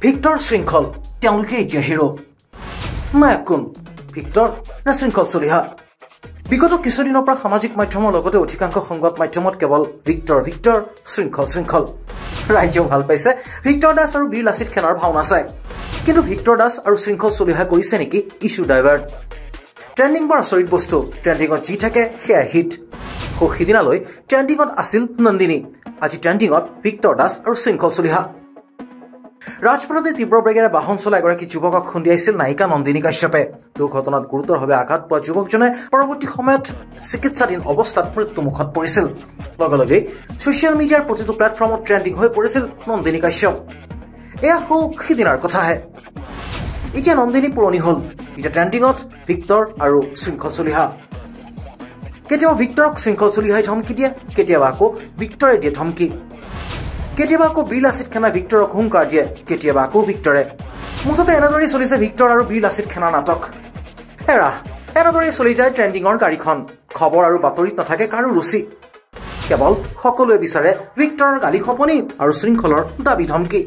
Victor শৃংখল তেওঁলোকে এতিয়া হিৰো না কোন ভিক্টৰ না শৃংখল চলিহা বিগত কিছুদিনৰ পৰা সামাজিক মাধ্যমৰ লগতে অধিকাংশ সংবাদ মাধ্যমত কেৱল ভিক্টৰ ভিক্টৰ শৃংখল ৰাইজেও ভাল পাইছে ভিক্টৰ দাস আৰু বীৰ লাচিত সেনাৰ ভাওনা চাই কিন্তু ভিক্টৰ দাস আৰু শৃংখল চলিহা কৰিছে নেকি ইস্যু ডাইভাৰ্ট ট্ৰেণ্ডিং বৰ আচৰিত বস্তু ট্ৰেণ্ডিঙত যি থাকে সেয়া হিট সিদিনালৈ ট্ৰেণ্ডিঙত আছিল নন্দিনী আজি ট্ৰেণ্ডিঙত ভিক্টৰ দাস আৰু শৃংখল চলিহা ৰাজপথতে তীব্ৰ বেগেৰে বাহন চলাই এগৰাকী যুৱকক খুন্দিয়াইছিল নায়িকা নন্দিনী কাশ্যপে দুৰ্ঘটনাত গুৰুতৰভাৱে আঘাত পোৱা যুৱকজনে পৰৱৰ্তী সময়ত চিকিৎসাধীন অৱস্থাত মৃত্যুমুখত পৰিছিল লগে লগে ছ'চিয়েল মিডিয়াৰ প্ৰতিটো প্লেটফৰ্মত ট্ৰেণ্ডিং হৈ পৰিছিল নন্দিনী কাশ্যপ এয়া সিদিনাৰ কথাহে এতিয়া নন্দিনী পুৰণি হ'ল এতিয়া ট্ৰেণ্ডিঙত ভিক্টৰ আৰু শৃংখল চলিহা কেতিয়াবা ভিক্টৰক শৃংখল চলিহাই ধমকি দিয়ে কেতিয়াবা আকৌ ভিক্টৰে দিয়ে ধমকি কেতিয়াবা আকৌ বীৰ লাচিত সেনাই ভিক্টৰক হুংকাৰ দিয়ে কেতিয়াবা আকৌ ভিক্টৰে মুঠতে এনেদৰেই চলিছে ভিক্টৰ আৰু বীৰ লাচিত সেনাৰ নাটক এনেদৰেই চলি যায় ট্ৰেণ্ডিঙৰ গাড়ীখন খবৰ আৰু বাতৰিত নাথাকে কাৰো ৰুচি কেৱল সকলোৱে বিচাৰে ভিক্টৰৰ গালি খপনি আৰু শৃংখলৰ দাবী ধমকি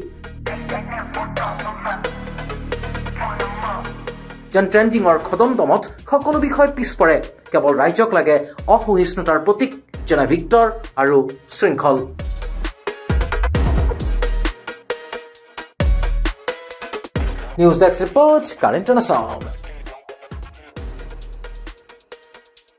যেন ট্ৰেণ্ডিঙৰ খদমদমত সকলো বিষয় পিছ পৰে কেৱল ৰাইজক লাগে অসহিষ্ণুতাৰ প্ৰতীক যেনে ভিক্টৰ আৰু শৃংখল News Desk Report, Current on a Sound.